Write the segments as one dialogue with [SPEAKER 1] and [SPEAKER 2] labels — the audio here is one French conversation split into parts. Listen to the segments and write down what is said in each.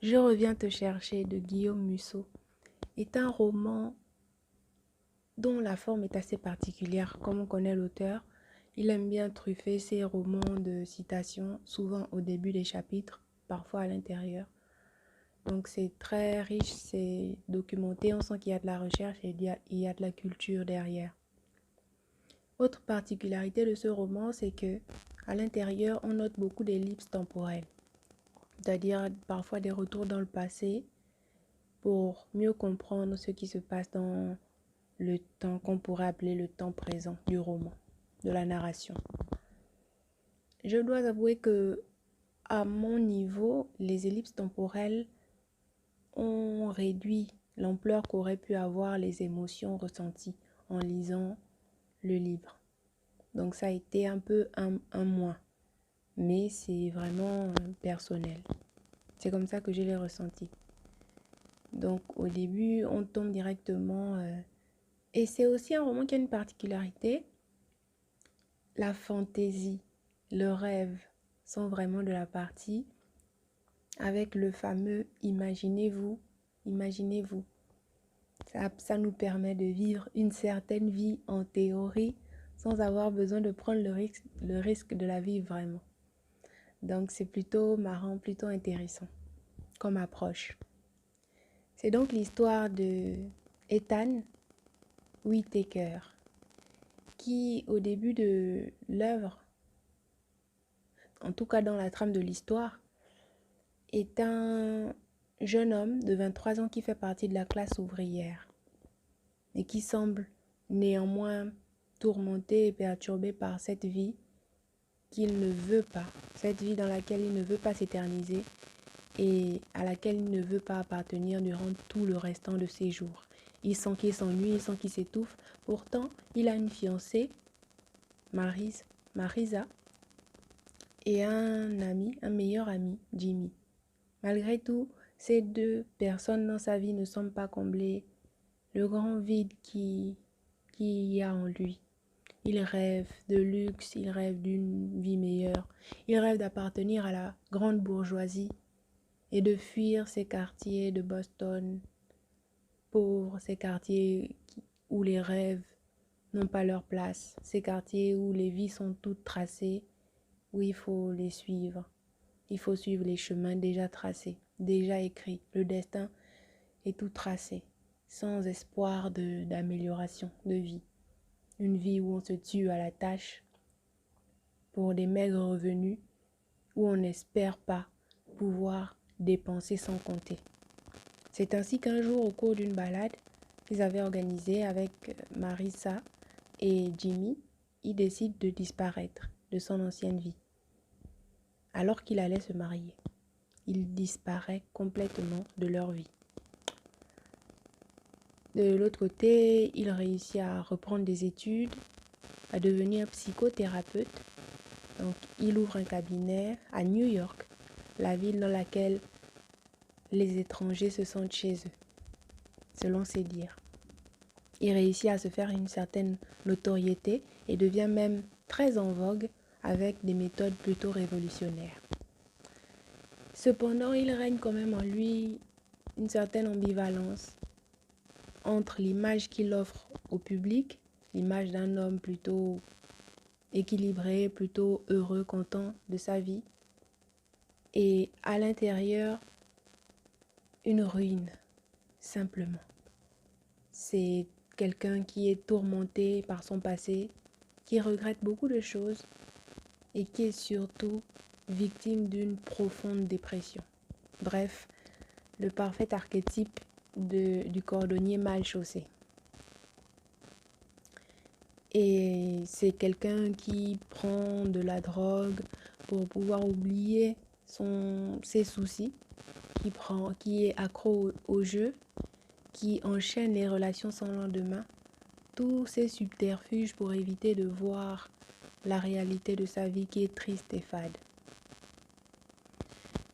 [SPEAKER 1] Je reviens te chercher de Guillaume Musso est un roman dont la forme est assez particulière. Comme on connaît l'auteur, il aime bien truffer ses romans de citations, souvent au début des chapitres, parfois à l'intérieur. Donc c'est très riche, c'est documenté, on sent qu'il y a de la recherche et il y a de la culture derrière. Autre particularité de ce roman, c'est que à l'intérieur, on note beaucoup d'ellipses temporelles, c'est-à-dire parfois des retours dans le passé pour mieux comprendre ce qui se passe dans le temps qu'on pourrait appeler le temps présent du roman, de la narration. Je dois avouer que à mon niveau, les ellipses temporelles ont réduit l'ampleur qu'auraient pu avoir les émotions ressenties en lisant le livre. Donc ça a été un peu un moins, mais c'est vraiment personnel. C'est comme ça que je l'ai ressenti. Donc au début, on tombe directement... et c'est aussi un roman qui a une particularité. La fantaisie, le rêve sont vraiment de la partie avec le fameux imaginez-vous, imaginez-vous. Ça nous permet de vivre une certaine vie en théorie sans avoir besoin de prendre le risque de la vivre vraiment. Donc c'est plutôt marrant, plutôt intéressant comme approche. C'est donc l'histoire de Ethan Whittaker qui au début de l'œuvre, en tout cas dans la trame de l'histoire, est un jeune homme de 23 ans qui fait partie de la classe ouvrière et qui semble néanmoins tourmenté et perturbé par cette vie qu'il ne veut pas, cette vie dans laquelle il ne veut pas s'éterniser et à laquelle il ne veut pas appartenir durant tout le restant de ses jours. Il sent qu'il s'ennuie, il sent qu'il s'étouffe. Pourtant, il a une fiancée, Marisa, et un ami, un meilleur ami, Jimmy. Malgré tout, ces deux personnes dans sa vie ne semblent pas combler le grand vide qui y a en lui. Il rêve de luxe, il rêve d'une vie meilleure, il rêve d'appartenir à la grande bourgeoisie et de fuir ces quartiers de Boston pauvres, ces quartiers où les rêves n'ont pas leur place, ces quartiers où les vies sont toutes tracées, où il faut les suivre. Il faut suivre les chemins déjà tracés, déjà écrits. Le destin est tout tracé, sans espoir d'amélioration de vie. Une vie où on se tue à la tâche pour des maigres revenus, où on n'espère pas pouvoir dépenser sans compter. C'est ainsi qu'un jour, au cours d'une balade qu'ils avaient organisée avec Marissa et Jimmy, il décide de disparaître de son ancienne vie. Alors qu'il allait se marier, il disparaît complètement de leur vie. De l'autre côté, il réussit à reprendre des études, à devenir psychothérapeute. Donc, il ouvre un cabinet à New York, la ville dans laquelle les étrangers se sentent chez eux, selon ses dires. Il réussit à se faire une certaine notoriété et devient même très en vogue avec des méthodes plutôt révolutionnaires. Cependant, il règne quand même en lui une certaine ambivalence entre l'image qu'il offre au public, l'image d'un homme plutôt équilibré, plutôt heureux, content de sa vie, et à l'intérieur, une ruine, simplement. C'est quelqu'un qui est tourmenté par son passé, qui regrette beaucoup de choses et qui est surtout victime d'une profonde dépression. Bref, le parfait archétype du cordonnier mal chaussé. Et c'est quelqu'un qui prend de la drogue pour pouvoir oublier ses soucis, qui est accro au jeu, qui enchaîne les relations sans lendemain. Tous ces subterfuges pour éviter de voir la réalité de sa vie qui est triste et fade.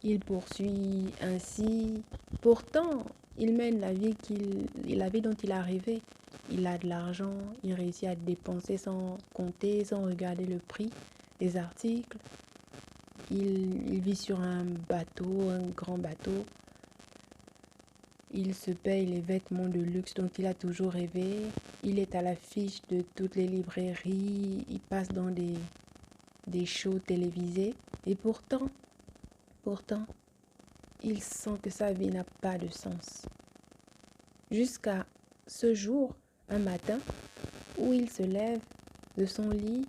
[SPEAKER 1] Il poursuit ainsi. Pourtant, il mène la vie dont il a rêvé. Il a de l'argent, il réussit à dépenser sans compter, sans regarder le prix des articles. Il vit sur un bateau, un grand bateau. Il se paye les vêtements de luxe dont il a toujours rêvé. Il est à l'affiche de toutes les librairies. Il passe dans des shows télévisés. Et pourtant, il sent que sa vie n'a pas de sens. Jusqu'à ce jour, un matin, où il se lève de son lit,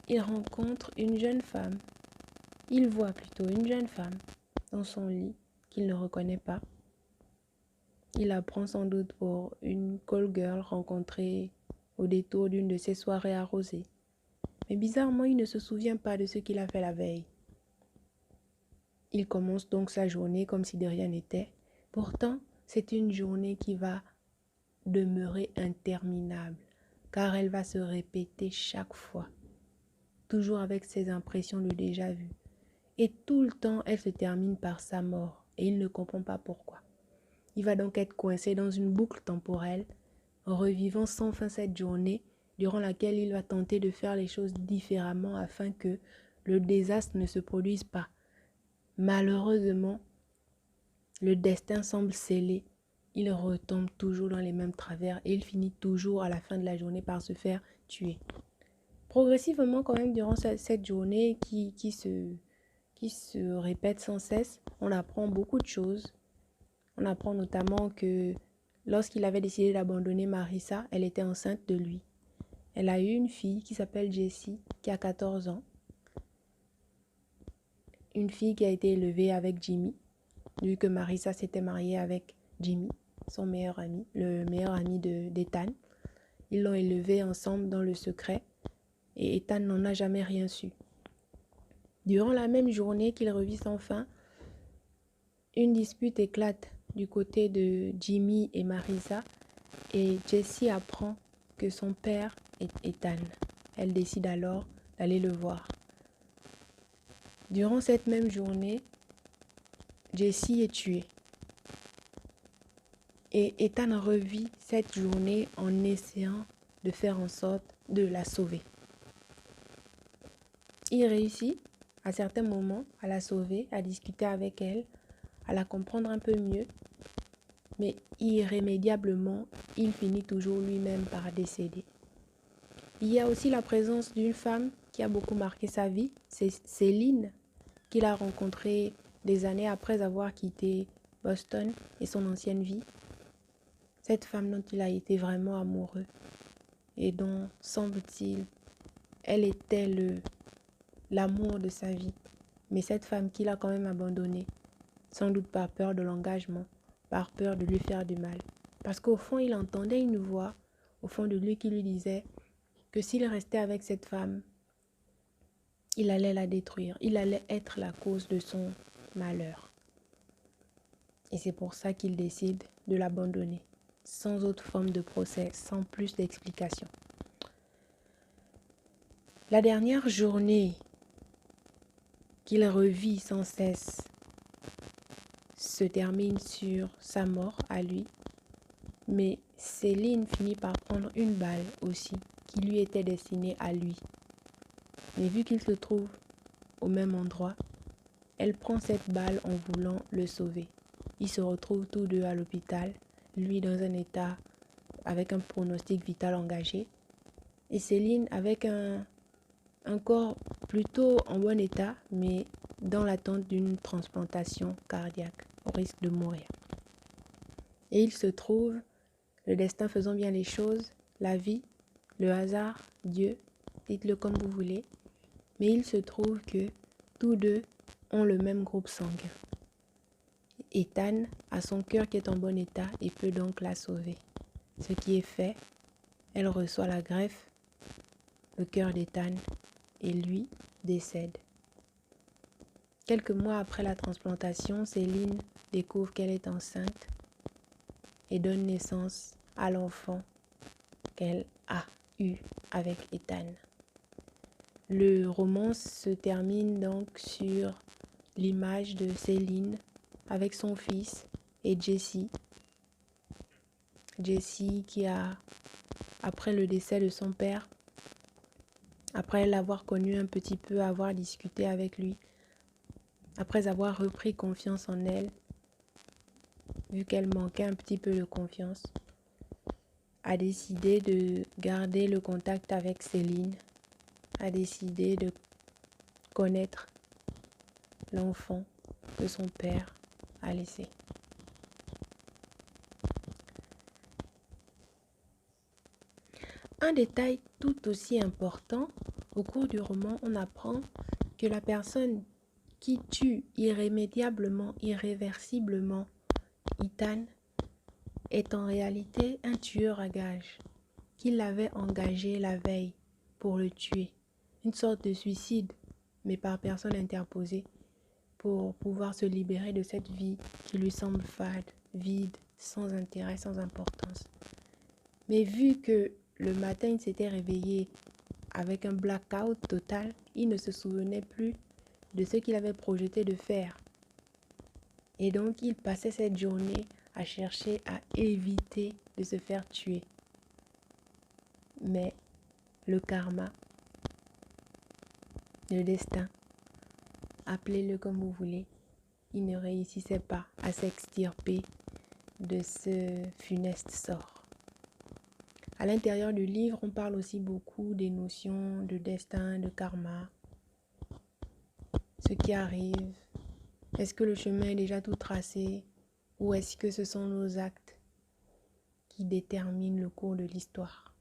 [SPEAKER 1] il rencontre une jeune femme. Il voit plutôt une jeune femme dans son lit qu'il ne reconnaît pas. Il la prend sans doute pour une call girl rencontrée au détour d'une de ses soirées arrosées. Mais bizarrement, il ne se souvient pas de ce qu'il a fait la veille. Il commence donc sa journée comme si de rien n'était. Pourtant, c'est une journée qui va demeurer interminable, car elle va se répéter chaque fois, toujours avec ses impressions de déjà-vu. Et tout le temps, elle se termine par sa mort, et il ne comprend pas pourquoi. Il va donc être coincé dans une boucle temporelle, revivant sans fin cette journée, durant laquelle il va tenter de faire les choses différemment afin que le désastre ne se produise pas. Malheureusement, le destin semble scellé. Il retombe toujours dans les mêmes travers et il finit toujours à la fin de la journée par se faire tuer. Progressivement, quand même, durant cette journée qui se répète sans cesse, on apprend beaucoup de choses. On apprend notamment que lorsqu'il avait décidé d'abandonner Marissa, elle était enceinte de lui. Elle a eu une fille qui s'appelle Jessie, qui a 14 ans. Une fille qui a été élevée avec Jimmy, vu que Marissa s'était mariée avec Jimmy, son meilleur ami, le meilleur ami d'Ethan. Ils l'ont élevée ensemble dans le secret et Ethan n'en a jamais rien su. Durant la même journée qu'il revit sans fin, une dispute éclate du côté de Jimmy et Marissa et Jessie apprend que son père est Ethan. Elle décide alors d'aller le voir. Durant cette même journée, Jessie est tuée. Et Ethan revit cette journée en essayant de faire en sorte de la sauver. Il réussit à certains moments à la sauver, à discuter avec elle, à la comprendre un peu mieux. Mais irrémédiablement, il finit toujours lui-même par décéder. Il y a aussi la présence d'une femme qui a beaucoup marqué sa vie, c'est Céline, qu'il a rencontrée des années après avoir quitté Boston et son ancienne vie. Cette femme dont il a été vraiment amoureux et dont, semble-t-il, elle était l'amour de sa vie. Mais cette femme qu'il a quand même abandonnée, sans doute par peur de l'engagement, par peur de lui faire du mal. Parce qu'au fond, il entendait une voix au fond de lui qui lui disait que s'il restait avec cette femme, il allait la détruire, il allait être la cause de son malheur. Et c'est pour ça qu'il décide de l'abandonner, sans autre forme de procès, sans plus d'explications. La dernière journée qu'il revit sans cesse se termine sur sa mort à lui, mais Céline finit par prendre une balle aussi, qui lui était destinée à lui. Mais vu qu'il se trouve au même endroit, elle prend cette balle en voulant le sauver. Ils se retrouvent tous deux à l'hôpital, lui dans un état avec un pronostic vital engagé, et Céline avec un corps plutôt en bon état, mais dans l'attente d'une transplantation cardiaque, au risque de mourir. Et il se trouve, le destin faisant bien les choses, la vie, le hasard, Dieu, dites-le comme vous voulez, mais il se trouve que tous deux ont le même groupe sanguin. Ethan a son cœur qui est en bon état et peut donc la sauver. Ce qui est fait, elle reçoit la greffe, le cœur d'Ethan, et lui décède. Quelques mois après la transplantation, Céline découvre qu'elle est enceinte et donne naissance à l'enfant qu'elle a eu avec Ethan. Le roman se termine donc sur l'image de Céline avec son fils et Jessie. Jessie qui a, après le décès de son père, après l'avoir connu un petit peu, avoir discuté avec lui, après avoir repris confiance en elle, vu qu'elle manquait un petit peu de confiance, a décidé de garder le contact avec Céline, a décidé de connaître l'enfant que son père a laissé. Un détail tout aussi important, au cours du roman, on apprend que la personne qui tue irrémédiablement, irréversiblement Ethan est en réalité un tueur à gages qui l'avait engagé la veille pour le tuer. Une sorte de suicide, mais par personne interposée, pour pouvoir se libérer de cette vie qui lui semble fade, vide, sans intérêt, sans importance. Mais vu que le matin, il s'était réveillé avec un blackout total, il ne se souvenait plus de ce qu'il avait projeté de faire. Et donc, il passait cette journée à chercher à éviter de se faire tuer. Mais le karma, le destin, appelez-le comme vous voulez, il ne réussissait pas à s'extirper de ce funeste sort. À l'intérieur du livre, on parle aussi beaucoup des notions de destin, de karma, ce qui arrive. Est-ce que le chemin est déjà tout tracé ou est-ce que ce sont nos actes qui déterminent le cours de l'histoire?